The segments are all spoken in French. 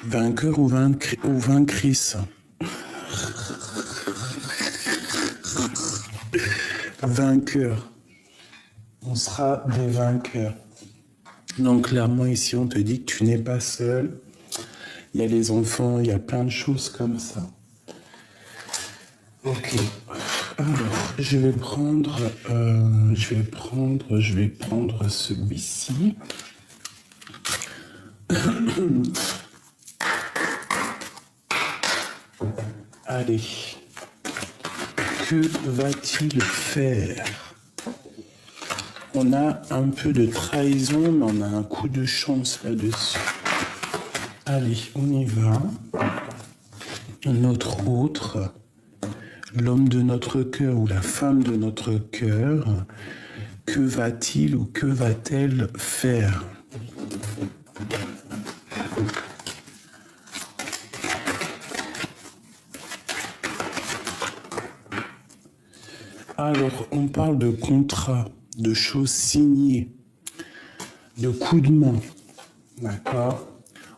Vainqueur ou vainctrice. Vainqueur. On sera des vainqueurs. Donc clairement ici on te dit que tu n'es pas seul. Il y a les enfants, il y a plein de choses comme ça. Ok. Alors, je vais prendre celui-ci. Allez. Que va-t-il faire? On a un peu de trahison, mais on a un coup de chance là-dessus. Allez, on y va. Notre autre, l'homme de notre cœur ou la femme de notre cœur, que va-t-il ou que va-t-elle faire? Alors, on parle de contrat, de choses signées, de coups de main, d'accord?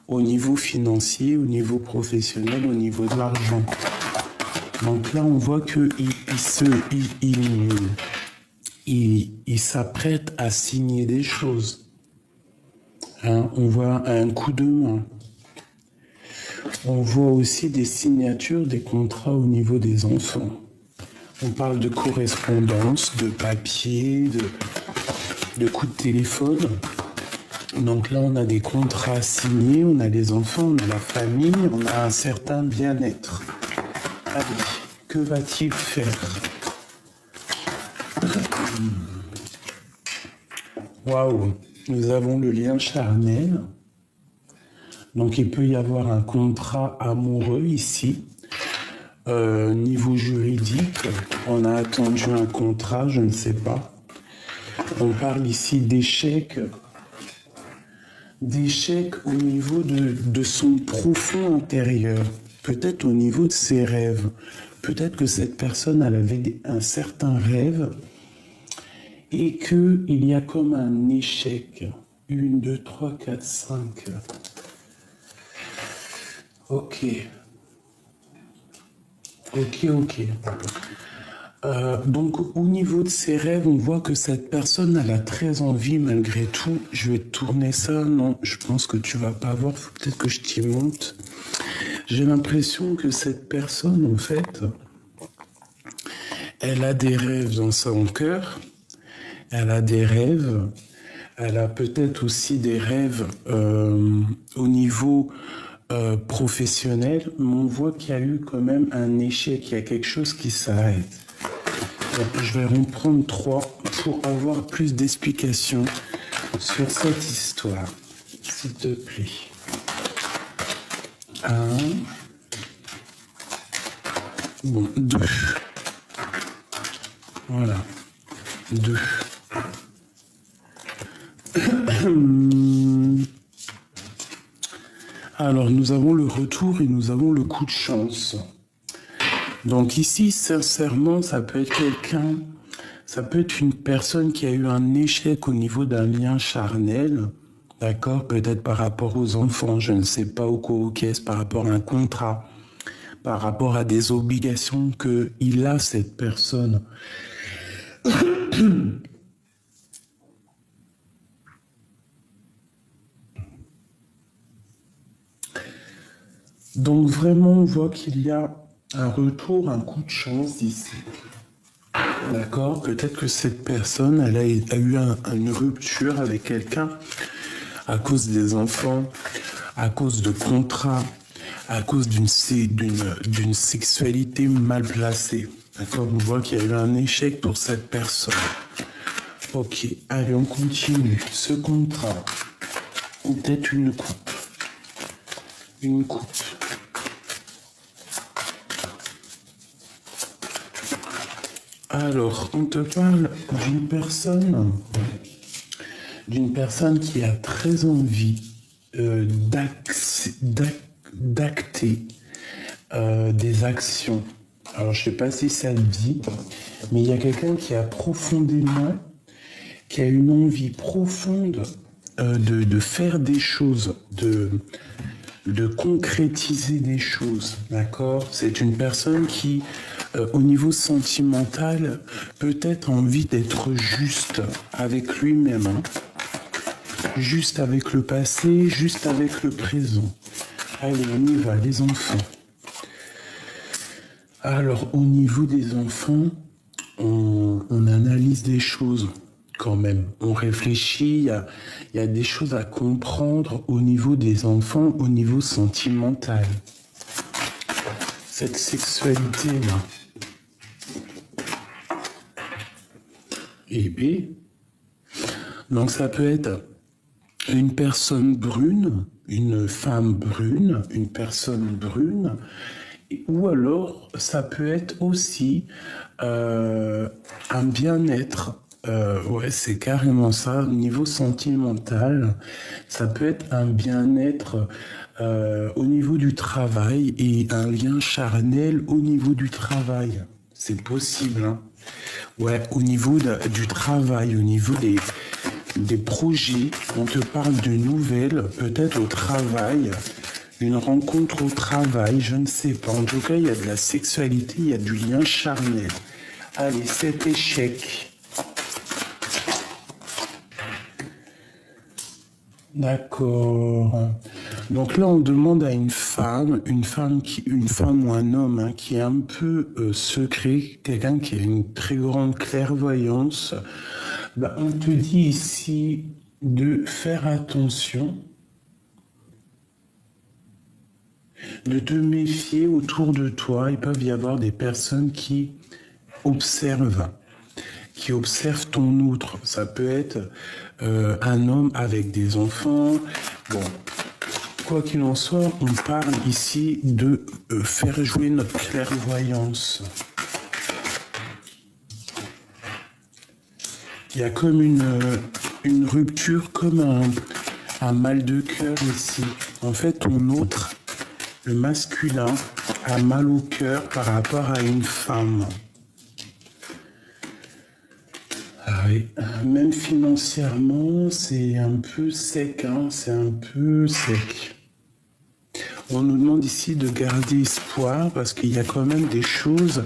Au niveau financier, au niveau professionnel, au niveau de l'argent. Donc là, on voit qu'il s'apprête à signer des choses. Hein, on voit un coup de main. On voit aussi des signatures, des contrats au niveau des enfants. On parle de correspondance, de papier, de coups de téléphone. Donc là, on a des contrats signés, on a les enfants, on a la famille, on a un certain bien-être. Allez, que va-t-il faire? Waouh, nous avons le lien charnel. Donc il peut y avoir un contrat amoureux ici. Niveau juridique, on a attendu un contrat, je ne sais pas. On parle ici d'échec au niveau de son profond intérieur, peut-être au niveau de ses rêves. Peut-être que cette personne, elle avait un certain rêve et qu'il y a comme un échec. 1, 2, 3, 4, 5. Ok. Donc au niveau de ses rêves, on voit que cette personne, elle a très envie malgré tout. Je vais tourner ça. Non, je pense que tu vas pas voir. Faut peut-être que je t'y monte. J'ai l'impression que cette personne, en fait, elle a des rêves dans son cœur. Elle a des rêves. Elle a peut-être aussi des rêves au niveau professionnel, mais on voit qu'il y a eu quand même un échec, il y a quelque chose qui s'arrête. Je vais en prendre 3 pour avoir plus d'explications sur cette histoire, s'il te plaît. 1. Bon, 2. Voilà. 2. Alors, nous avons le retour et nous avons le coup de chance. Donc ici, sincèrement, ça peut être quelqu'un, ça peut être une personne qui a eu un échec au niveau d'un lien charnel, d'accord? Peut-être par rapport aux enfants, je ne sais pas, au caisse, par rapport à un contrat, par rapport à des obligations qu'il a, cette personne. Donc vraiment, on voit qu'il y a un retour, un coup de chance ici. D'accord? Peut-être que cette personne, elle a eu une rupture avec quelqu'un à cause des enfants, à cause de contrats, à cause d'une sexualité mal placée. D'accord? On voit qu'il y a eu un échec pour cette personne. Ok, allez, on continue. Ce contrat, peut-être une coupe. Une coupe. Alors, on te parle d'une personne qui a très envie d'acter des actions. Alors, je ne sais pas si ça te dit, mais il y a quelqu'un qui a une envie profonde de faire des choses, de concrétiser des choses, d'accord? C'est une personne qui, au niveau sentimental, peut-être envie d'être juste avec lui-même, hein. Juste avec le passé, juste avec le présent. Allez, on y va, les enfants. Alors, au niveau des enfants, on analyse des choses quand même. On réfléchit, il y a des choses à comprendre au niveau des enfants, au niveau sentimental. Cette sexualité-là. Et B. Donc ça peut être une personne brune, une femme brune, une personne brune, ou alors ça peut être aussi un bien-être. Ouais, c'est carrément ça. Au niveau sentimental, ça peut être un bien-être au niveau du travail et un lien charnel au niveau du travail. C'est possible, hein. Ouais, au niveau du travail, au niveau des projets, on te parle de nouvelles, peut-être au travail, une rencontre au travail, je ne sais pas. En tout cas, il y a de la sexualité, il y a du lien charnel. Allez, cet échec. D'accord. Donc là, on demande à une femme ou un homme, hein, qui est un peu secret, quelqu'un qui a une très grande clairvoyance. Bah, on te dit ici de faire attention, de te méfier autour de toi. Il peut y avoir des personnes qui observent ton outre. Ça peut être un homme avec des enfants. Bon, quoi qu'il en soit, on parle ici de faire jouer notre clairvoyance. Il y a comme une rupture, comme un mal de cœur ici. En fait, ton autre, le masculin, a mal au cœur par rapport à une femme. Ah oui, même financièrement, c'est un peu sec, hein, c'est un peu sec. On nous demande ici de garder espoir parce qu'il y a quand même des choses.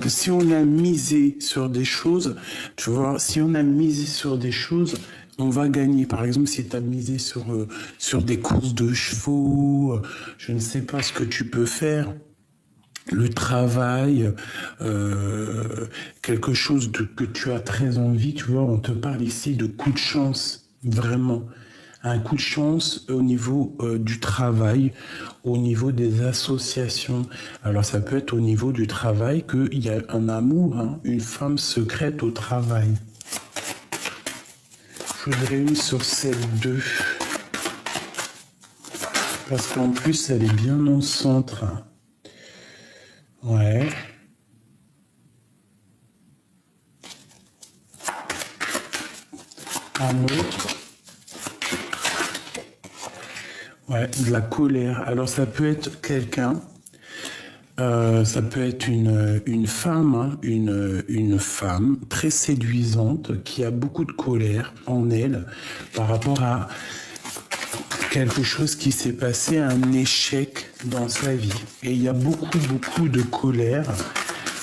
Si on a misé sur des choses, tu vois, si on a misé sur des choses, on va gagner. Par exemple, si tu as misé sur des courses de chevaux, je ne sais pas ce que tu peux faire. Le travail, quelque chose que tu as très envie, tu vois, on te parle ici de coup de chance, vraiment. Un coup de chance au niveau du travail, au niveau des associations. Alors ça peut être au niveau du travail qu'il y a un amour, hein, une femme secrète au travail. Je voudrais une sur celle-2. Parce qu'en plus, elle est bien en centre. Ouais. Un autre. Ouais, de la colère. Alors ça peut être quelqu'un, ça peut être une femme, hein, une femme très séduisante qui a beaucoup de colère en elle par rapport à quelque chose qui s'est passé, un échec dans sa vie. Et il y a beaucoup de colère,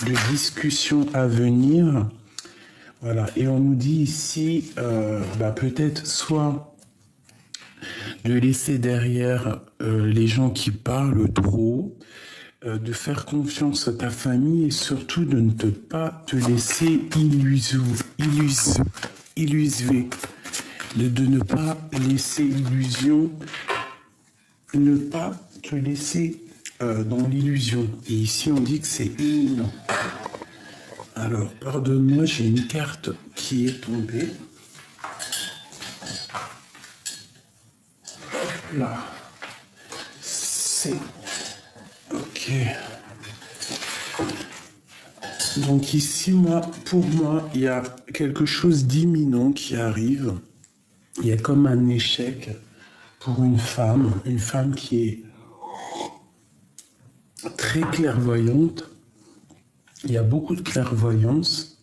de discussions à venir. Voilà. Et on nous dit ici, peut-être soit de laisser derrière les gens qui parlent trop, de faire confiance à ta famille et surtout de ne pas te laisser illuser, de ne pas laisser illusion, ne pas te laisser dans l'illusion. Et ici on dit que c'est imminent. Alors, pardonne-moi, j'ai une carte qui est tombée. Là. C'est... Ok. Donc ici, pour moi, il y a quelque chose d'imminent qui arrive. Il y a comme un échec pour une femme qui est très clairvoyante. Il y a beaucoup de clairvoyance,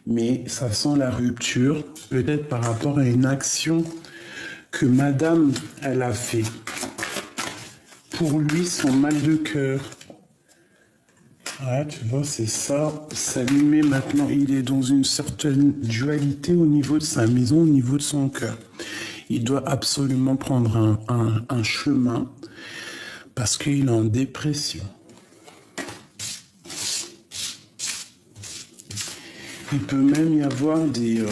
mais ça sent la rupture, peut-être par rapport à une action que madame, elle a fait. pour lui son mal de cœur. Ouais, tu vois, c'est ça. Ça lui met maintenant, il est dans une certaine dualité au niveau de sa maison, au niveau de son cœur. Il doit absolument prendre un chemin parce qu'il est en dépression. Il peut même y avoir des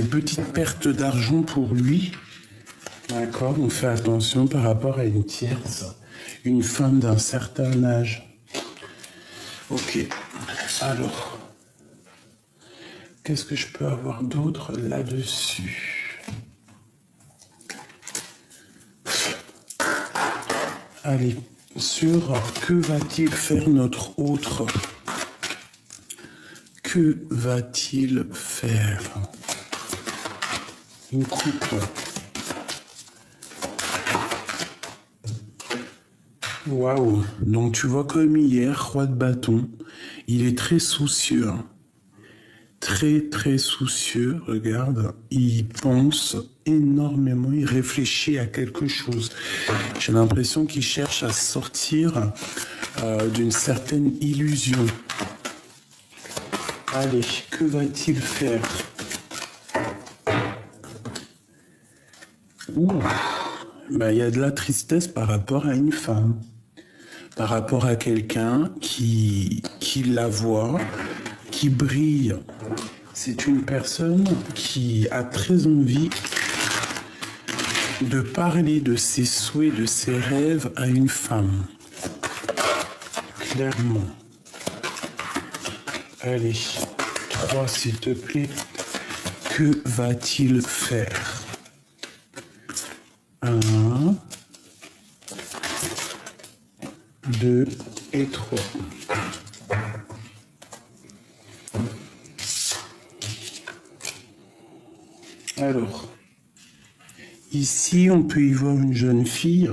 petites pertes d'argent pour lui. D'accord, on fait attention par rapport à une tierce, une femme d'un certain âge. Ok, alors, qu'est-ce que je peux avoir d'autre là-dessus? Allez, sur que va-t-il faire notre autre? Que va-t-il faire? Une coupe. Waouh! Donc tu vois comme hier, roi de bâton, il est très soucieux. Hein. Très soucieux, regarde. Il pense énormément, il réfléchit à quelque chose. J'ai l'impression qu'il cherche à sortir d'une certaine illusion. Allez, que va-t-il faire? Ouh, ben, y a de la tristesse par rapport à une femme. Par rapport à quelqu'un qui la voit, qui brille. C'est une personne qui a très envie de parler de ses souhaits, de ses rêves à une femme. Clairement. Allez, 3 s'il te plaît. Que va-t-il faire? 1, 2 et 3. Alors, ici, on peut y voir une jeune fille.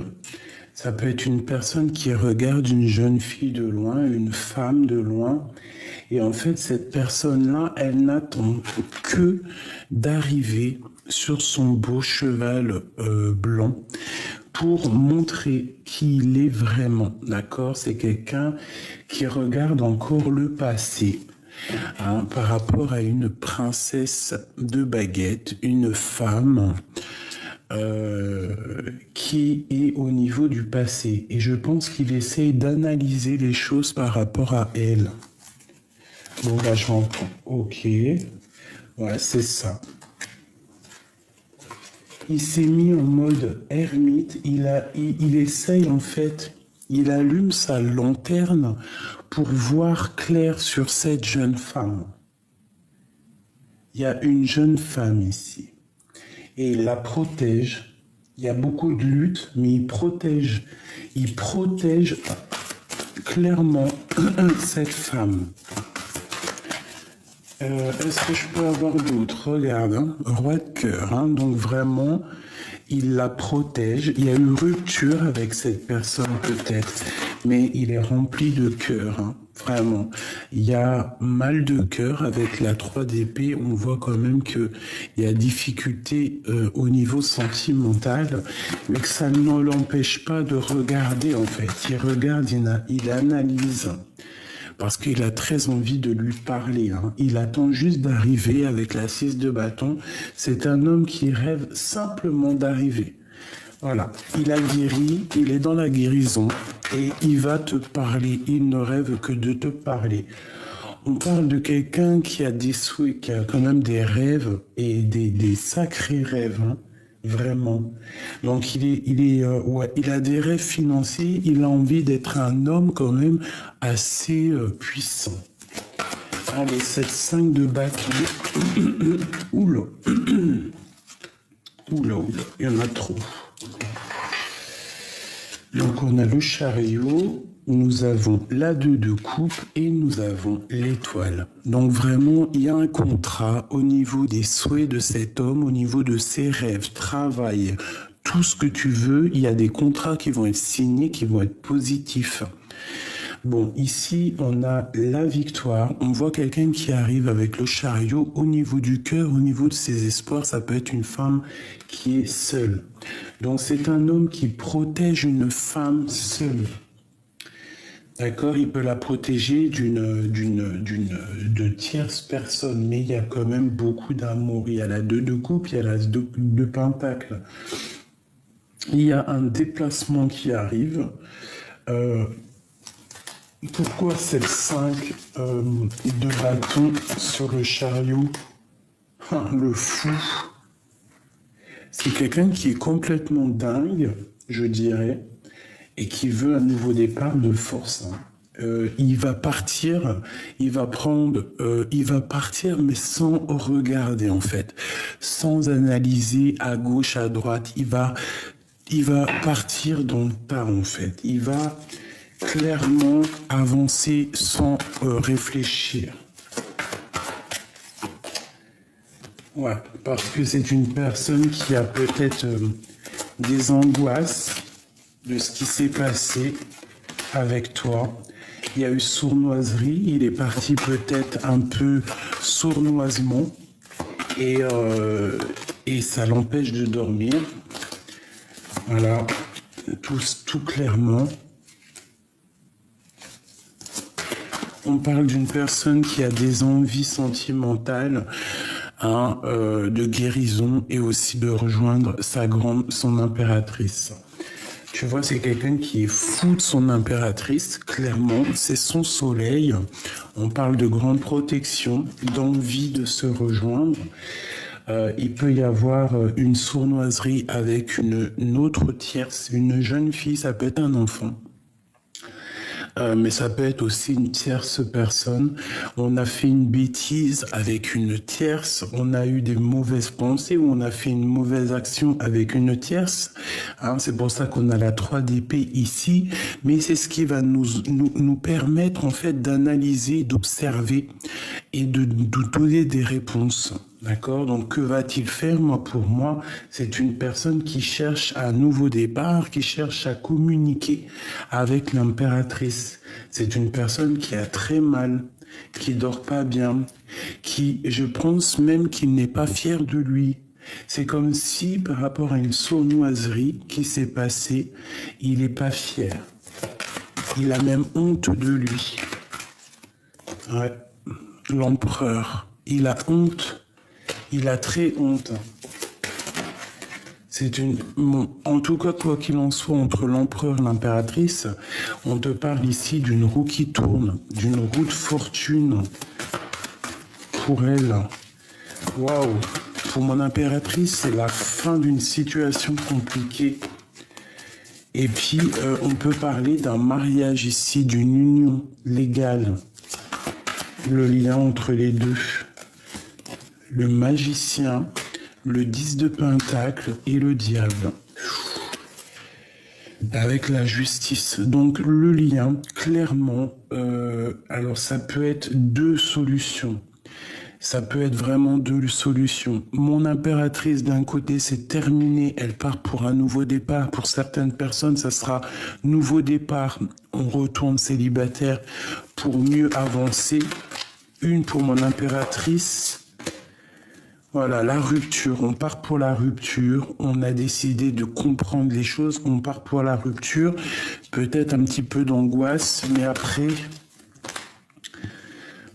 Ça peut être une personne qui regarde une jeune fille de loin, une femme de loin. Et en fait, cette personne-là, elle n'attend que d'arriver sur son beau cheval blanc pour montrer qui il est vraiment, d'accord? C'est quelqu'un qui regarde encore le passé. Hein, par rapport à une princesse de baguette, une femme qui est au niveau du passé. Et je pense qu'il essaie d'analyser les choses par rapport à elle. Bon, là, je rentre. Ok. Ouais, c'est ça. Il s'est mis en mode ermite. Il essaye, en fait, il allume sa lanterne pour voir clair sur cette jeune femme. Il y a une jeune femme ici. Et il la protège. Il y a beaucoup de luttes, mais il protège clairement cette femme. Est-ce que je peux avoir d'autres? Regarde, hein, roi de cœur. Hein, donc vraiment, il la protège. Il y a eu rupture avec cette personne peut-être, mais il est rempli de cœur. Hein, vraiment. Il y a mal de cœur avec la 3 d'épée. On voit quand même qu'il y a difficulté au niveau sentimental, mais que ça ne l'empêche pas de regarder en fait. Il regarde, il analyse. Parce qu'il a très envie de lui parler. Hein. Il attend juste d'arriver avec la 6 de bâton. C'est un homme qui rêve simplement d'arriver. Voilà, il a guéri, il est dans la guérison et il va te parler. Il ne rêve que de te parler. On parle de quelqu'un qui a des souhaits, qui a quand même des rêves et des sacrés rêves. Hein. Vraiment. Donc il a des rêves financiers, il a envie d'être un homme quand même assez puissant. Allez, cette 5 de bâton. Oula. Oula, il y en a trop. Donc on a le chariot, nous avons la 2 de coupe et nous avons l'étoile. Donc vraiment, il y a un contrat au niveau des souhaits de cet homme, au niveau de ses rêves, travail, tout ce que tu veux. Il y a des contrats qui vont être signés, qui vont être positifs. Bon, ici, on a la victoire. On voit quelqu'un qui arrive avec le chariot au niveau du cœur, au niveau de ses espoirs. Ça peut être une femme qui est seule. Donc, c'est un homme qui protège une femme seule. D'accord, il peut la protéger de tierces personnes, mais il y a quand même beaucoup d'amour. Il y a la 2 de coupe, il y a la 2 de pentacle. Il y a un déplacement qui arrive. Pourquoi c'est le 5 de bâton sur le chariot? Le fou. C'est quelqu'un qui est complètement dingue, je dirais, et qui veut un nouveau départ de force. Il va partir, il va partir, mais sans regarder en fait, sans analyser à gauche, à droite. Il va partir dans le tas en fait. Il va clairement avancer sans réfléchir. Ouais, parce que c'est une personne qui a peut-être des angoisses de ce qui s'est passé avec toi. Il y a eu sournoiserie, il est parti peut-être un peu sournoisement et ça l'empêche de dormir. Voilà, tout clairement. On parle d'une personne qui a des envies sentimentales, de guérison et aussi de rejoindre son impératrice. Tu vois, c'est quelqu'un qui est fou de son impératrice, clairement, c'est son soleil. On parle de grande protection, d'envie de se rejoindre. Il peut y avoir une sournoiserie avec une autre tierce, une jeune fille, ça peut être un enfant. Mais ça peut être aussi une tierce personne. On a fait une bêtise avec une tierce, on a eu des mauvaises pensées ou on a fait une mauvaise action avec une tierce. C'est pour ça qu'on a la 3 d'épée ici, mais c'est ce qui va nous permettre en fait d'analyser, d'observer et de donner des réponses. D'accord? Donc, que va-t-il faire? Pour moi, c'est une personne qui cherche un nouveau départ, qui cherche à communiquer avec l'impératrice. C'est une personne qui a très mal, qui dort pas bien, qui, je pense même qu'il n'est pas fier de lui. C'est comme si, par rapport à une sournoiserie qui s'est passée, il n'est pas fier. Il a même honte de lui. Ouais. L'empereur, il a honte. Il a très honte. En tout cas, quoi qu'il en soit, entre l'empereur et l'impératrice, on te parle ici d'une roue qui tourne, d'une roue de fortune pour elle. Waouh! Pour mon impératrice, c'est la fin d'une situation compliquée. Et puis, on peut parler d'un mariage ici, d'une union légale. Le lien entre les deux. Le magicien, le 10 de pentacle et le diable. Avec la justice. Donc le lien, clairement, alors ça peut être 2 solutions. Ça peut être vraiment 2 solutions. Mon impératrice, d'un côté, c'est terminé. Elle part pour un nouveau départ. Pour certaines personnes, ça sera nouveau départ. On retourne célibataire pour mieux avancer. Une pour mon impératrice. Voilà, la rupture. On part pour la rupture. On a décidé de comprendre les choses. On part pour la rupture. Peut-être un petit peu d'angoisse, mais après...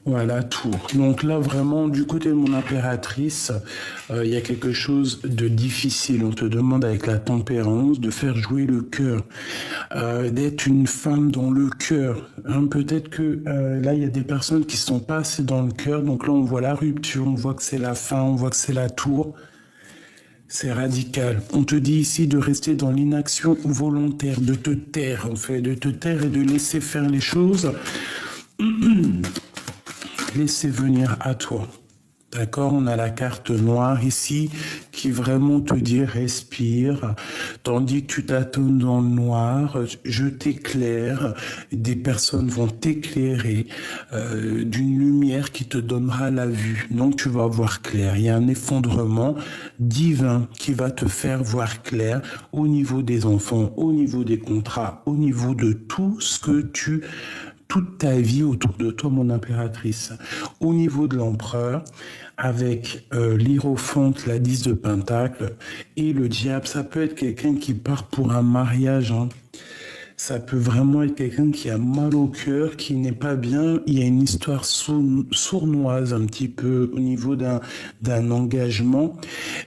Voilà, tour. Donc là, vraiment, du côté de mon impératrice, il y a quelque chose de difficile. On te demande avec la tempérance de faire jouer le cœur, d'être une femme dans le cœur. Peut-être que là, il y a des personnes qui sont pas assez dans le cœur. Donc là, on voit la rupture, on voit que c'est la fin, on voit que c'est la tour. C'est radical. On te dit ici de rester dans l'inaction volontaire, de te taire, en fait, de te taire et de laisser faire les choses. Laissez venir à toi. D'accord? On a la carte noire ici qui vraiment te dit respire. Tandis que tu tâtonnes dans le noir, je t'éclaire. Des personnes vont t'éclairer d'une lumière qui te donnera la vue. Donc tu vas voir clair. Il y a un effondrement divin qui va te faire voir clair au niveau des enfants, au niveau des contrats, au niveau de tout ce que tu toute ta vie autour de toi, mon impératrice. Au niveau de l'empereur, avec l'Hiérophante, la 10 de Pentacle et le diable, ça peut être quelqu'un qui part pour un mariage, hein. Ça peut vraiment être quelqu'un qui a mal au cœur, qui n'est pas bien. Il y a une histoire sournoise un petit peu au niveau d'un engagement.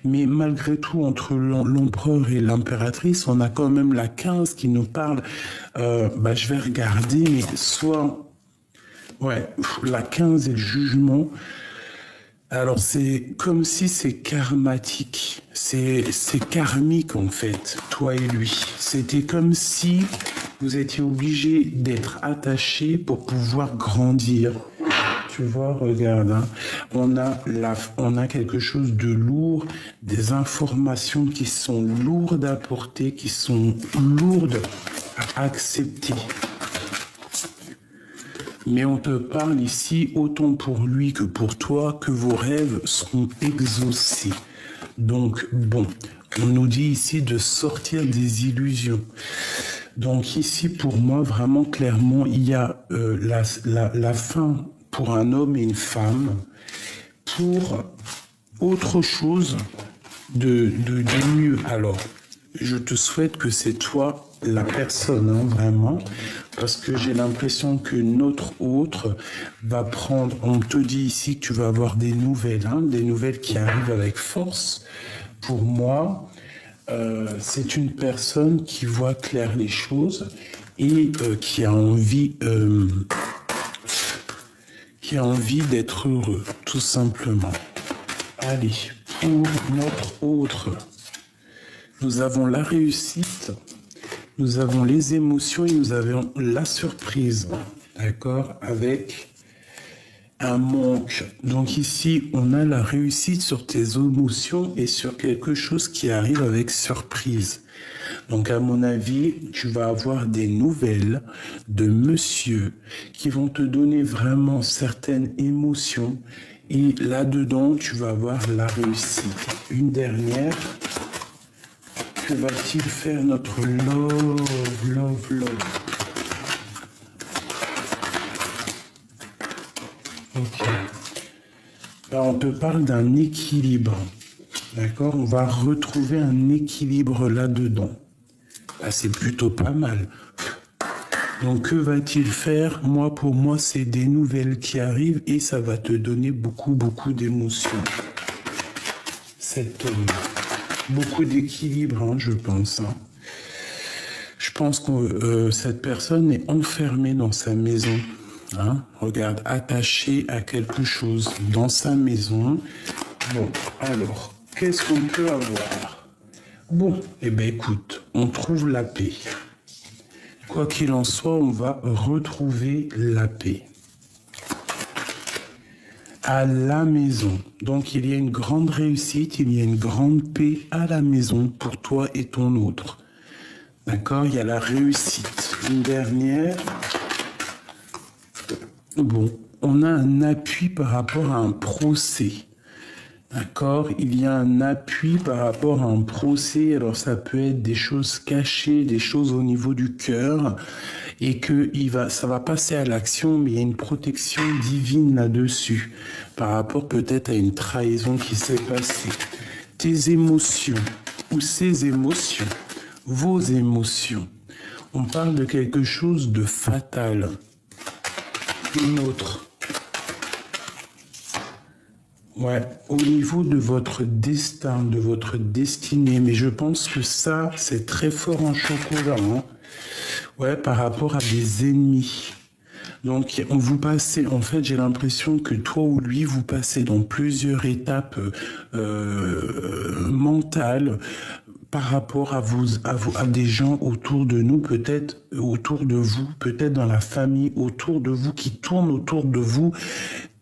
Mais malgré tout, entre l'empereur et l'impératrice, on a quand même la 15 qui nous parle. Je vais regarder, mais soit... Ouais, la 15 et le jugement. Alors c'est comme si c'est karmatique, c'est karmique en fait, toi et lui. C'était comme si vous étiez obligés d'être attachés pour pouvoir grandir. Tu vois, regarde, hein, on a quelque chose de lourd, des informations qui sont lourdes à porter, qui sont lourdes à accepter. Mais on te parle ici, autant pour lui que pour toi, que vos rêves seront exaucés. Donc, bon, on nous dit ici de sortir des illusions. Donc ici, pour moi, vraiment clairement, il y a la fin pour un homme et une femme, pour autre chose de mieux. Alors, je te souhaite que c'est toi la personne, hein, vraiment, parce que j'ai l'impression que notre autre va prendre, on te dit ici que tu vas avoir des nouvelles, hein, des nouvelles qui arrivent avec force. Pour moi, c'est une personne qui voit clair les choses et qui a envie d'être heureux, tout simplement. Allez, pour notre autre, nous avons la réussite, nous avons les émotions et nous avons la surprise, d'accord, avec un manque. Donc ici, on a la réussite sur tes émotions et sur quelque chose qui arrive avec surprise. Donc à mon avis, tu vas avoir des nouvelles de monsieur qui vont te donner vraiment certaines émotions et là-dedans, tu vas avoir la réussite. Une dernière. Que va-t-il faire notre love? Ok. Là, on te parle d'un équilibre. D'accord? On va retrouver un équilibre là-dedans. Là, c'est plutôt pas mal. Donc, que va-t-il faire? Moi, pour moi, c'est des nouvelles qui arrivent et ça va te donner beaucoup d'émotions. Cet homme. Beaucoup d'équilibre, hein, je pense. Hein. Je pense que cette personne est enfermée dans sa maison. Hein. Regarde, attachée à quelque chose dans sa maison. Bon, alors, qu'est-ce qu'on peut avoir? Bon, eh bien écoute, on trouve la paix. Quoi qu'il en soit, on va retrouver la paix. À la maison. Donc il y a une grande réussite, il y a une grande paix à la maison pour toi et ton autre. D'accord? Il y a la réussite. Une dernière. Bon, on a un appui par rapport à un procès. D'accord? Il y a un appui par rapport à un procès. Alors ça peut être des choses cachées, des choses au niveau du cœur. Et que ça va passer à l'action, mais il y a une protection divine là-dessus, par rapport peut-être à une trahison qui s'est passée. Tes émotions, ou ces émotions, vos émotions, on parle de quelque chose de fatal. Une autre. Ouais, au niveau de votre destin, de votre destinée, mais je pense que ça, c'est très fort en chocolat, hein. Ouais, par rapport à des ennemis. Donc, vous passez, en fait, j'ai l'impression que toi ou lui, vous passez dans plusieurs étapes mentales par rapport à des gens autour de nous, peut-être autour de vous, peut-être dans la famille, autour de vous, qui tournent autour de vous,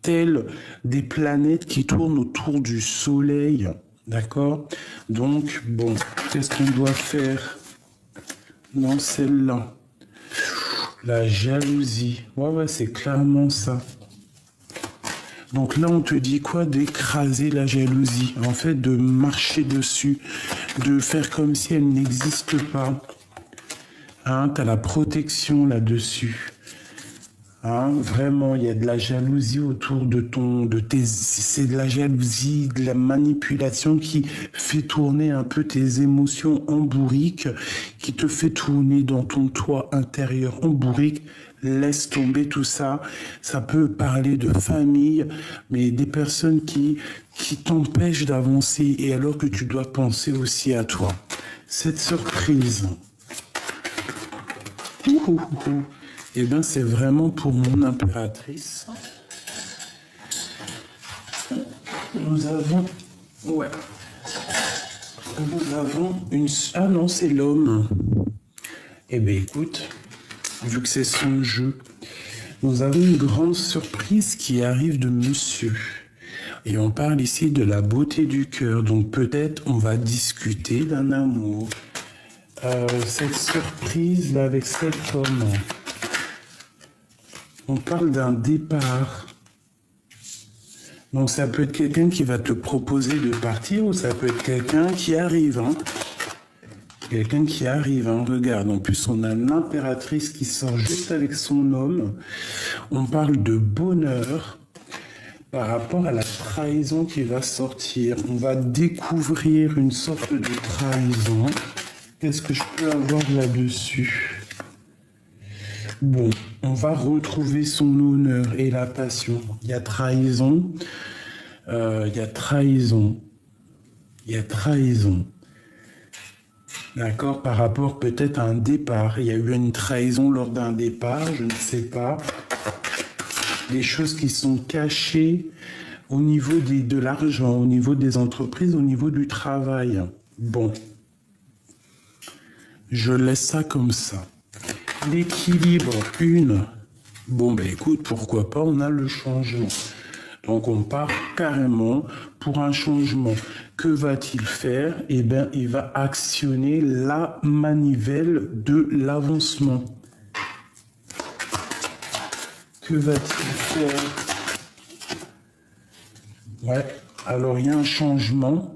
telles des planètes qui tournent autour du soleil. D'accord? Donc, bon, qu'est-ce qu'on doit faire dans celle-là? La jalousie. Ouais, c'est clairement ça. Donc là, on te dit quoi? D'écraser la jalousie. En fait, de marcher dessus. De faire comme si elle n'existe pas. Hein, t'as la protection là-dessus. Hein, vraiment, il y a de la jalousie autour c'est de la jalousie, de la manipulation qui fait tourner un peu tes émotions en bourrique, qui te fait tourner dans ton toit intérieur en bourrique. Laisse tomber tout ça. Ça peut parler de famille, mais des personnes qui t'empêchent d'avancer et alors que tu dois penser aussi à toi. Cette surprise. Eh bien, c'est vraiment pour mon impératrice. Nous avons... Ouais. Nous avons une... Ah non, c'est l'homme. Eh bien, écoute, vu que c'est son jeu, nous avons une grande surprise qui arrive de monsieur. Et on parle ici de la beauté du cœur. Donc peut-être on va discuter d'un amour. Cette surprise là avec cet homme. On parle d'un départ. Donc ça peut être quelqu'un qui va te proposer de partir ou ça peut être quelqu'un qui arrive. Hein. Quelqu'un qui arrive, hein. Regarde, en plus on a l'impératrice qui sort juste avec son homme. On parle de bonheur par rapport à la trahison qui va sortir. On va découvrir une sorte de trahison. Qu'est-ce que je peux avoir là-dessus ? Bon, on va retrouver son honneur et la passion. Il y a trahison, il y a trahison, il y a trahison. D'accord, par rapport peut-être à un départ. Il y a eu une trahison lors d'un départ, je ne sais pas. Des choses qui sont cachées au niveau de l'argent, au niveau des entreprises, au niveau du travail. Bon, je laisse ça comme ça. L'équilibre, bon ben écoute, pourquoi pas, on a le changement. Donc on part carrément pour un changement. Que va-t-il faire? Eh bien, il va actionner la manivelle de l'avancement. Que va-t-il faire? Ouais, alors il y a un changement.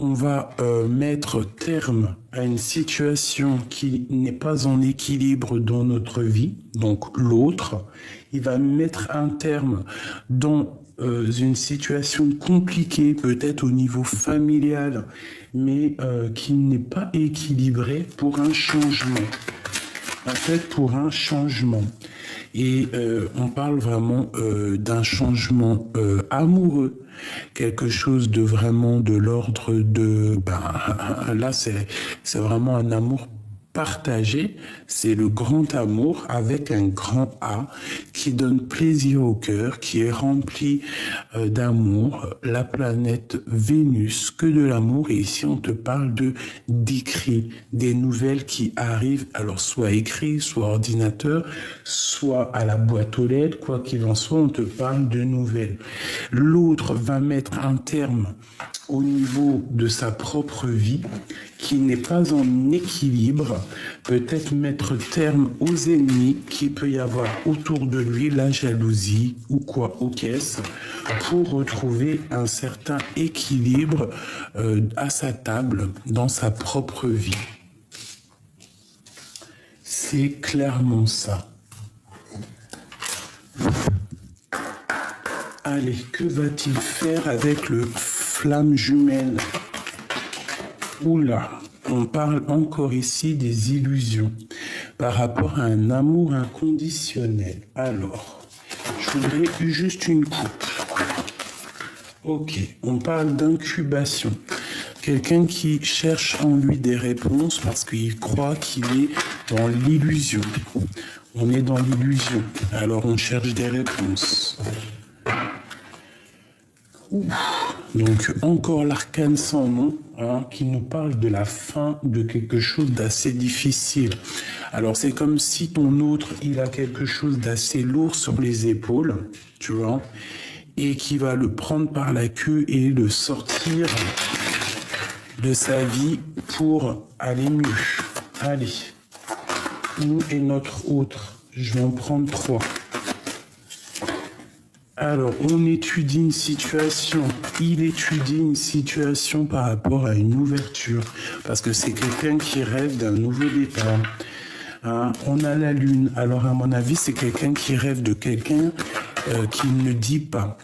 On va mettre terme à une situation qui n'est pas en équilibre dans notre vie. Donc l'autre, il va mettre un terme dans une situation compliquée, peut-être au niveau familial, mais qui n'est pas équilibrée pour un changement. En fait, pour un changement. Et on parle vraiment d'un changement amoureux, quelque chose de vraiment de l'ordre de... là, c'est vraiment un amour partagé, c'est le grand amour avec un grand A qui donne plaisir au cœur, qui est rempli d'amour, la planète Vénus, que de l'amour. Et ici, on te parle d'écrit, des nouvelles qui arrivent, alors soit écrit, soit ordinateur, soit à la boîte aux lettres, quoi qu'il en soit, on te parle de nouvelles. L'autre va mettre un terme au niveau de sa propre vie, qui n'est pas en équilibre, peut-être mettre terme aux ennemis qu'il peut y avoir autour de lui, la jalousie ou quoi, aux caisses, pour retrouver un certain équilibre à sa table, dans sa propre vie. C'est clairement ça. Allez, que va-t-il faire avec le flamme jumelle? Oula, on parle encore ici des illusions par rapport à un amour inconditionnel. Alors, je voudrais juste une coupe. Ok, on parle d'incubation. Quelqu'un qui cherche en lui des réponses parce qu'il croit qu'il est dans l'illusion. On est dans l'illusion, alors on cherche des réponses. Donc encore l'arcane sans nom, hein, qui nous parle de la fin de quelque chose d'assez difficile. Alors c'est comme si ton autre, il a quelque chose d'assez lourd sur les épaules, tu vois, et qui va le prendre par la queue et le sortir de sa vie pour aller mieux. Allez, nous et notre autre, je vais en prendre 3. Alors, on étudie une situation, il étudie une situation par rapport à une ouverture, parce que c'est quelqu'un qui rêve d'un nouveau départ. Hein. On a la lune. Alors, à mon avis, c'est quelqu'un qui rêve de quelqu'un qui ne dit pas.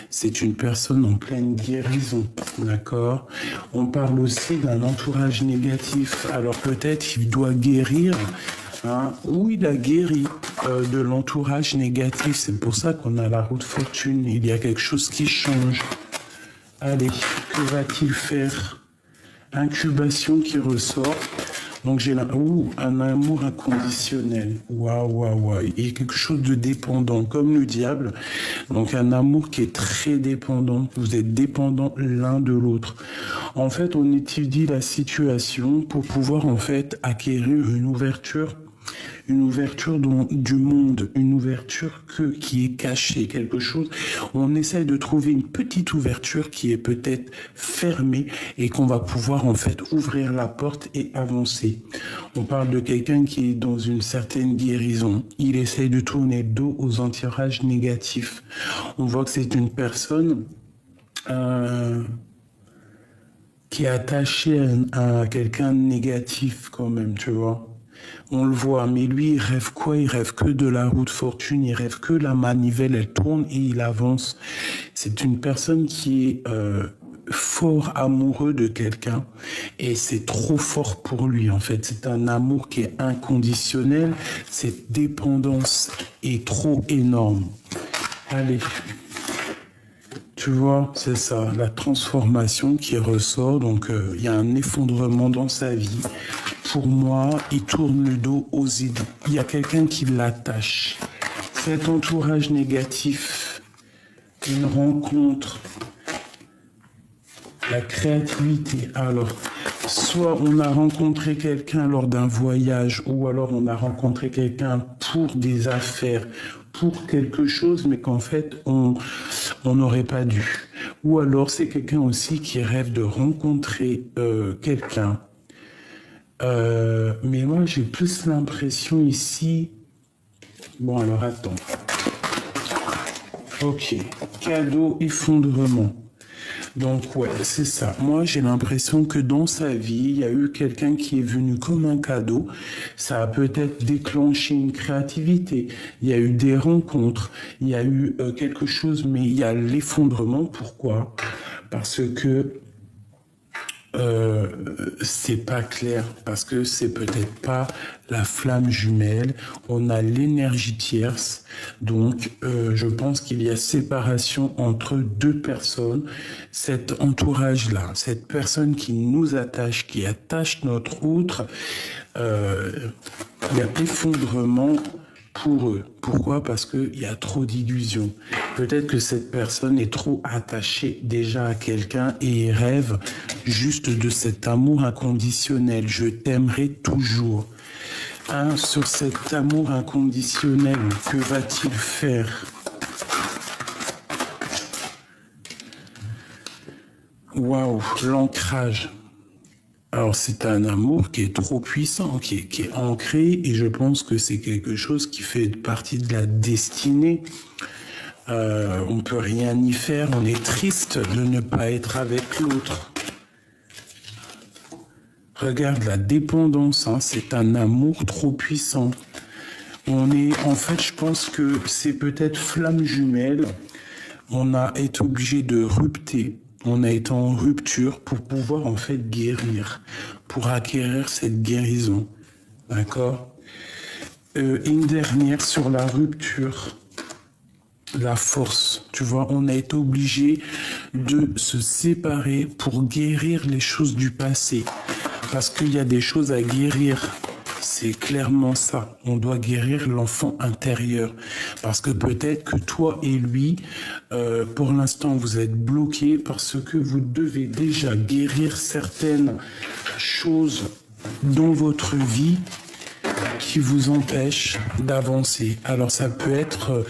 C'est une personne en pleine guérison, d'accord? On parle aussi d'un entourage négatif. Alors peut-être il doit guérir, hein, ou il a guéri de l'entourage négatif. C'est pour ça qu'on a la roue de fortune. Il y a quelque chose qui change. Allez, que va-t-il faire? Incubation qui ressort. Donc j'ai un amour inconditionnel. Waouh, waouh, waouh. Il y a quelque chose de dépendant, comme le diable. Donc un amour qui est très dépendant. Vous êtes dépendants l'un de l'autre. En fait, on étudie la situation pour pouvoir en fait acquérir une ouverture du monde, une ouverture qui est cachée, quelque chose. On essaie de trouver une petite ouverture qui est peut-être fermée et qu'on va pouvoir en fait ouvrir la porte et avancer. On parle de quelqu'un qui est dans une certaine guérison. Il essaie de tourner le dos aux entourages négatifs. On voit que c'est une personne qui est attachée à quelqu'un de négatif quand même, tu vois. On le voit, mais lui, il rêve quoi? Il rêve que de la roue de fortune, il rêve que la manivelle, elle tourne et il avance. C'est une personne qui est fort amoureux de quelqu'un et c'est trop fort pour lui, en fait. C'est un amour qui est inconditionnel, cette dépendance est trop énorme. Allez. Tu vois, c'est ça, la transformation qui ressort. Donc, il y a un effondrement dans sa vie. Pour moi, il tourne le dos aux idées. Il y a quelqu'un qui l'attache. Cet entourage négatif, une rencontre, la créativité. Alors, soit on a rencontré quelqu'un lors d'un voyage, ou alors on a rencontré quelqu'un pour des affaires, pour quelque chose, mais qu'en fait, on n'aurait pas dû. Ou alors, c'est quelqu'un aussi qui rêve de rencontrer quelqu'un. Mais moi, j'ai plus l'impression ici... Bon, alors, attends. Ok. Cadeau, effondrement. Donc, ouais, c'est ça. Moi, j'ai l'impression que dans sa vie, il y a eu quelqu'un qui est venu comme un cadeau. Ça a peut-être déclenché une créativité. Il y a eu des rencontres. Il y a eu quelque chose, mais il y a l'effondrement. Pourquoi? Parce que c'est pas clair, parce que c'est peut-être pas la flamme jumelle, on a l'énergie tierce, donc je pense qu'il y a séparation entre deux personnes, cet entourage-là, cette personne qui nous attache, qui attache notre outre, il y a effondrement pour eux. Pourquoi? Parce qu'il y a trop d'illusions. Peut-être que cette personne est trop attachée déjà à quelqu'un et rêve juste de cet amour inconditionnel. Je t'aimerai toujours. Hein, sur cet amour inconditionnel, que va-t-il faire? Waouh, l'ancrage. Alors c'est un amour qui est trop puissant, qui est ancré, et je pense que c'est quelque chose qui fait partie de la destinée. On peut rien y faire, on est triste de ne pas être avec l'autre. Regarde la dépendance, hein, c'est un amour trop puissant. En fait, je pense que c'est peut-être flamme jumelle. On a été obligé de rupter. On a été en rupture pour pouvoir en fait guérir, pour acquérir cette guérison. D'accord? Une dernière sur la rupture, la force. Tu vois, on a été obligé de se séparer pour guérir les choses du passé. Parce qu'il y a des choses à guérir. C'est clairement ça. On doit guérir l'enfant intérieur. Parce que peut-être que toi et lui, pour l'instant, vous êtes bloqués parce que vous devez déjà guérir certaines choses dans votre vie qui vous empêchent d'avancer. Alors ça peut être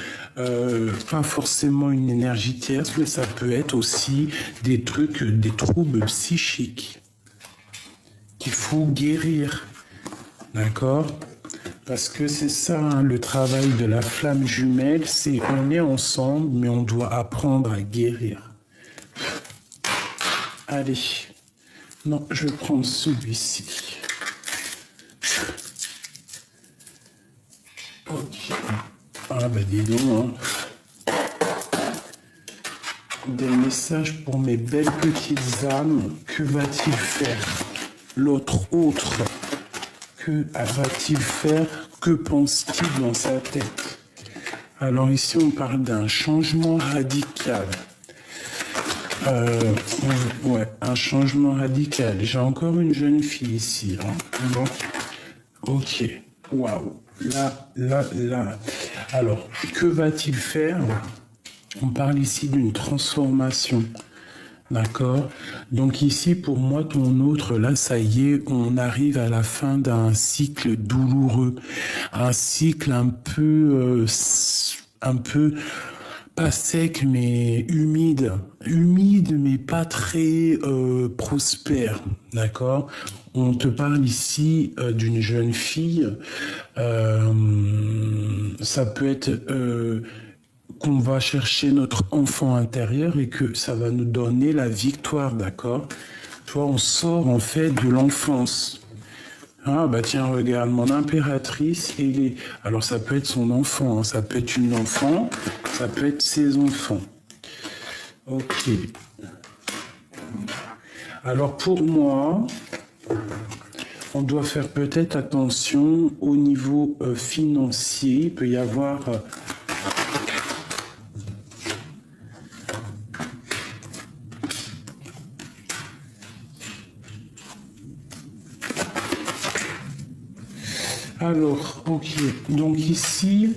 pas forcément une énergie tierce, mais ça peut être aussi des trucs, des troubles psychiques qu'il faut guérir. D'accord? Parce que c'est ça, hein, le travail de la flamme jumelle, c'est on est ensemble, mais on doit apprendre à guérir. Allez. Non, je vais prendre celui-ci. Ah bah dis donc, hein. Des messages pour mes belles petites âmes. Que va-t-il faire? L'autre, que va-t-il faire? Que pense-t-il dans sa tête? Alors ici, on parle d'un changement radical. Ouais, un changement radical. J'ai encore une jeune fille ici. Hein. Bon, ok. Waouh. Là. Alors, que va-t-il faire? On parle ici d'une transformation. D'accord. Donc ici, pour moi, ton autre, là, ça y est, on arrive à la fin d'un cycle douloureux. Un cycle un peu pas sec, mais humide. Humide, mais pas très prospère. D'accord. On te parle ici d'une jeune fille. Ça peut être qu'on va chercher notre enfant intérieur et que ça va nous donner la victoire, d'accord? Toi, on sort en fait de l'enfance. Ah bah tiens, regarde, mon impératrice, alors ça peut être son enfant, hein, ça peut être une enfant, ça peut être ses enfants. Ok. Alors pour moi, on doit faire peut-être attention au niveau financier. Il peut y avoir... Alors, ok, donc ici...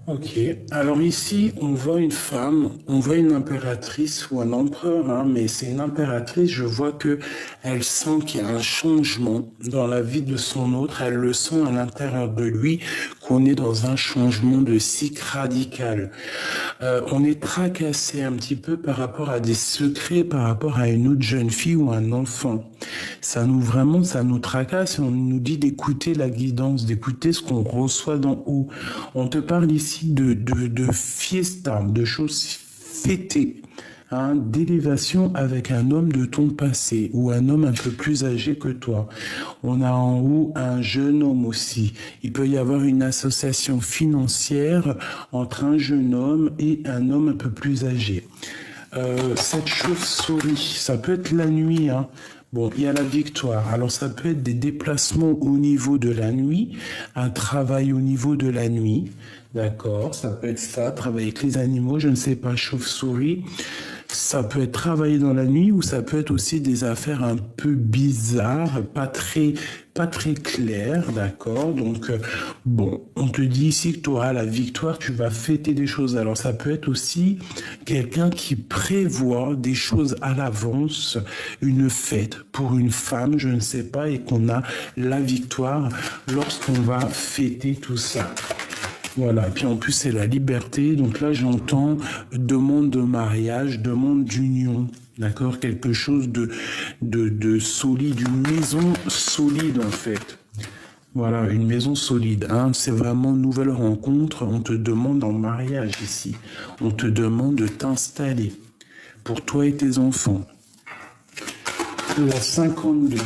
Ok, alors ici, on voit une femme, on voit une impératrice ou un empereur, hein, mais c'est une impératrice, je vois que elle sent qu'il y a un changement dans la vie de son autre, elle le sent à l'intérieur de lui, qu'on est dans un changement de cycle radical. On est tracassé un petit peu par rapport à des secrets, par rapport à une autre jeune fille ou un enfant. Ça nous tracasse et on nous dit d'écouter la guidance, d'écouter ce qu'on reçoit d'en haut. On te parle ici de fiesta, de choses fêtées, hein, d'élévation avec un homme de ton passé ou un homme un peu plus âgé que toi. On a en haut un jeune homme aussi. Il peut y avoir une association financière entre un jeune homme et un homme un peu plus âgé. Cette chauve-souris, ça peut être la nuit, hein. Bon, il y a la victoire. Alors, ça peut être des déplacements au niveau de la nuit, un travail au niveau de la nuit. D'accord, ça peut être ça, travailler avec les animaux, je ne sais pas, chauve-souris. Ça peut être travailler dans la nuit ou ça peut être aussi des affaires un peu bizarres, pas très claires, d'accord? Donc, bon, on te dit ici que tu auras la victoire, tu vas fêter des choses. Alors, ça peut être aussi quelqu'un qui prévoit des choses à l'avance, une fête pour une femme, je ne sais pas, et qu'on a la victoire lorsqu'on va fêter tout ça. Voilà, et puis en plus c'est la liberté, donc là j'entends demande de mariage, demande d'union, d'accord, quelque chose de solide, une maison solide en fait. Voilà, une maison solide, hein, c'est vraiment une nouvelle rencontre, on te demande en mariage ici, on te demande de t'installer pour toi et tes enfants. La 52.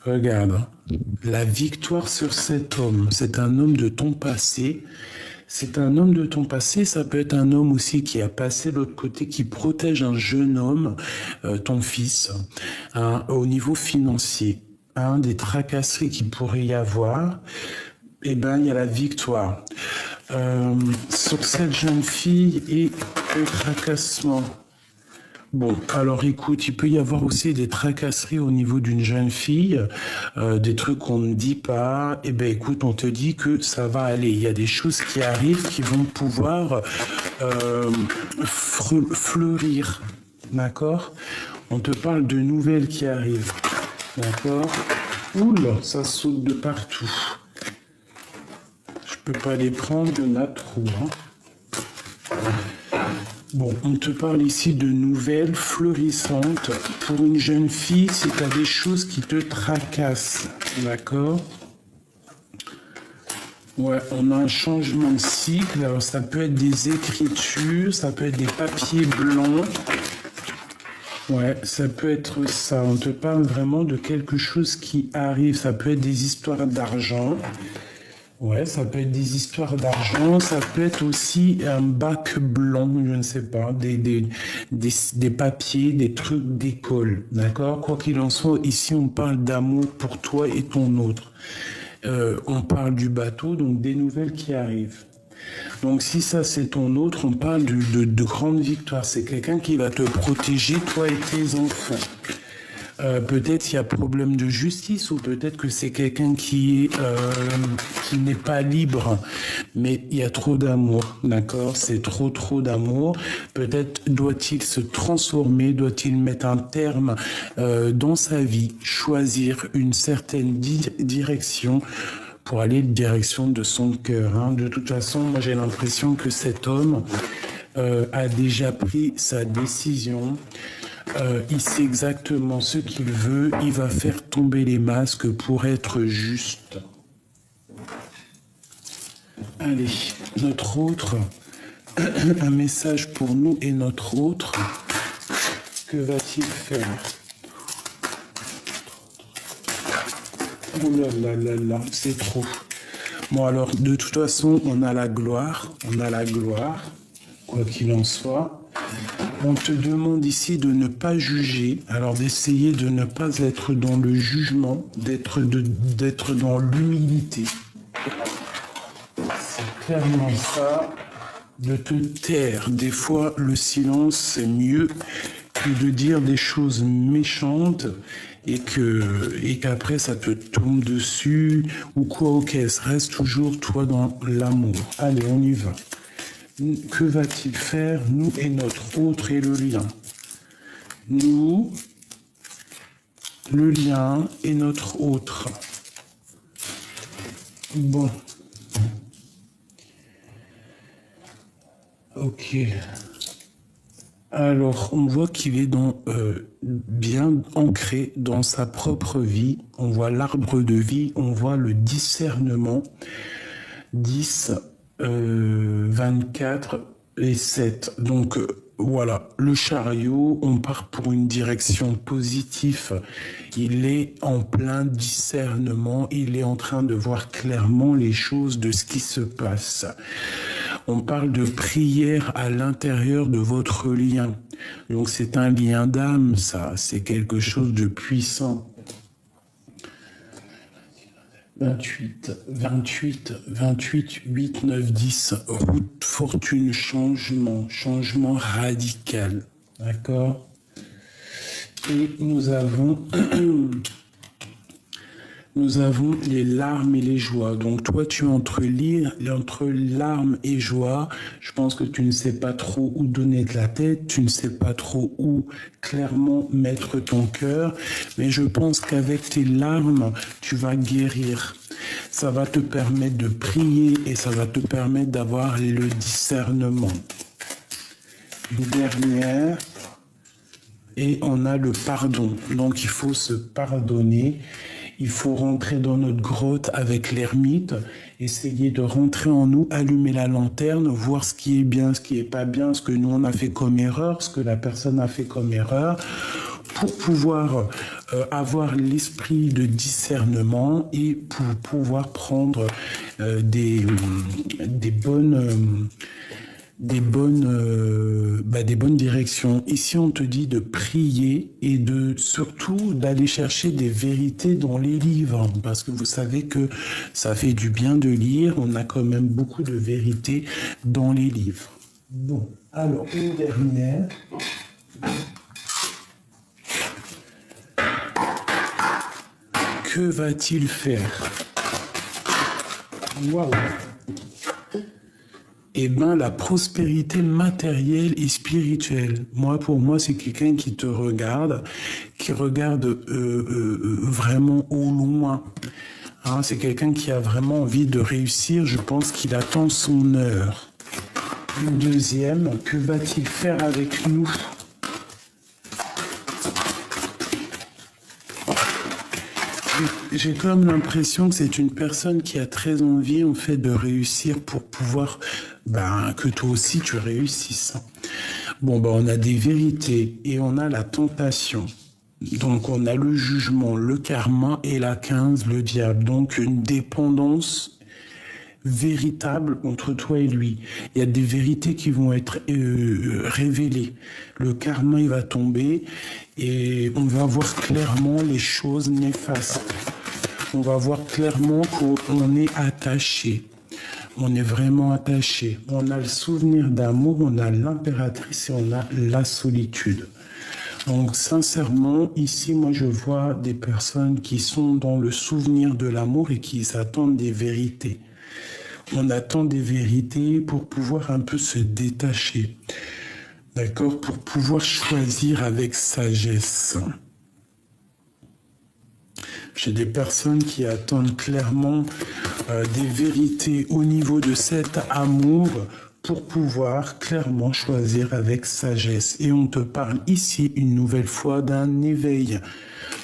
Regarde, la victoire sur cet homme, c'est un homme de ton passé. C'est un homme de ton passé, ça peut être un homme aussi qui a passé de l'autre côté, qui protège un jeune homme, ton fils, hein, au niveau financier. Hein, des tracasseries qu'il pourrait y avoir, eh ben, il y a la victoire. Sur cette jeune fille et le tracassement. Bon, alors écoute, il peut y avoir aussi des tracasseries au niveau d'une jeune fille, des trucs qu'on ne dit pas. Eh ben écoute, on te dit que ça va aller. Il y a des choses qui arrivent qui vont pouvoir fleurir, d'accord? On te parle de nouvelles qui arrivent, d'accord? Oula, ça saute de partout. Je peux pas les prendre, il y en a trop, hein. Bon, on te parle ici de nouvelles fleurissantes. Pour une jeune fille, c'est à des choses qui te tracassent, d'accord? Ouais, on a un changement de cycle. Alors, ça peut être des écritures, ça peut être des papiers blancs. Ouais, ça peut être ça. On te parle vraiment de quelque chose qui arrive. Ça peut être des histoires d'argent. Ouais, ça peut être des histoires d'argent. Ça peut être aussi un bac blanc, je ne sais pas, des papiers, des trucs d'école. D'accord? Quoi qu'il en soit, ici, on parle d'amour pour toi et ton autre. On parle du bateau, donc des nouvelles qui arrivent. Donc si ça c'est ton autre, on parle de grande victoire. C'est quelqu'un qui va te protéger, toi et tes enfants. Peut-être il y a problème de justice ou peut-être que c'est quelqu'un qui n'est pas libre, mais il y a trop d'amour, d'accord? C'est trop d'amour. Peut-être doit-il se transformer, doit-il mettre un terme dans sa vie, choisir une certaine direction pour aller en direction de son cœur. Hein. De toute façon, moi j'ai l'impression que cet homme a déjà pris sa décision. Il sait exactement ce qu'il veut. Il va faire tomber les masques pour être juste. Allez, notre autre, un message pour nous et notre autre. Que va-t-il faire? Oh là là là là, c'est trop. Bon alors, de toute façon, on a la gloire, quoi qu'il en soit. On te demande ici de ne pas juger, alors d'essayer de ne pas être dans le jugement, d'être dans l'humilité. C'est clairement ça, de te taire. Des fois, le silence, c'est mieux que de dire des choses méchantes et qu'après ça te tombe dessus ou quoi, ok, reste toujours toi dans l'amour. Allez, on y va. Que va-t-il faire, nous et notre autre et le lien? Nous, le lien et notre autre. Bon. Ok. Alors, on voit qu'il est bien ancré dans sa propre vie. On voit l'arbre de vie, on voit le discernement. 10, 24 et 7. Donc, voilà, le chariot, on part pour une direction positive. Il est en plein discernement, il est en train de voir clairement les choses de ce qui se passe. On parle de prière à l'intérieur de votre lien. Donc c'est un lien d'âme, ça, c'est quelque chose de puissant. 28, 8, 9, 10, route, fortune, changement radical. D'accord? Et nous avons les larmes et les joies. Donc toi, tu es entre larmes et joie. Je pense que tu ne sais pas trop où donner de la tête, tu ne sais pas trop où clairement mettre ton cœur, mais je pense qu'avec tes larmes, tu vas guérir. Ça va te permettre de prier et ça va te permettre d'avoir le discernement. Une dernière, et on a le pardon. Donc il faut se pardonner. Il faut rentrer dans notre grotte avec l'ermite, essayer de rentrer en nous, allumer la lanterne, voir ce qui est bien, ce qui est pas bien, ce que nous on a fait comme erreur, ce que la personne a fait comme erreur, pour pouvoir avoir l'esprit de discernement et pour pouvoir prendre des bonnes directions. Ici, on te dit de prier et surtout d'aller chercher des vérités dans les livres, parce que vous savez que ça fait du bien de lire. On a quand même beaucoup de vérités dans les livres. Bon, alors une dernière. Que va-t-il faire? Waouh! Eh bien, la prospérité matérielle et spirituelle. Pour moi, c'est quelqu'un qui te regarde, qui regarde vraiment au loin. Hein, c'est quelqu'un qui a vraiment envie de réussir. Je pense qu'il attend son heure. Une deuxième, que va-t-il faire avec nous? J'ai comme l'impression que c'est une personne qui a très envie en fait de réussir pour pouvoir que toi aussi tu réussisses. Bon, ben, on a des vérités et on a la tentation. Donc, on a le jugement, le karma et la 15, le diable. Donc, une dépendance véritable entre toi et lui. Il y a des vérités qui vont être révélées. Le karma, il va tomber et on va voir clairement les choses néfastes. On va voir clairement qu'on est attaché. On est vraiment attaché. On a le souvenir d'amour, on a l'impératrice et on a la solitude. Donc sincèrement, ici, moi je vois des personnes qui sont dans le souvenir de l'amour et qui attendent des vérités. On attend des vérités pour pouvoir un peu se détacher. D'accord? Pour pouvoir choisir avec sagesse. J'ai des personnes qui attendent clairement des vérités au niveau de cet amour pour pouvoir clairement choisir avec sagesse. Et on te parle ici une nouvelle fois d'un éveil.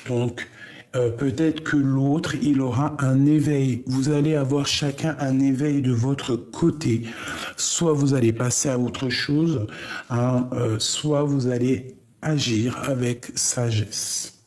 Donc, peut-être que l'autre, il aura un éveil. Vous allez avoir chacun un éveil de votre côté. Soit vous allez passer à autre chose, hein, soit vous allez agir avec sagesse.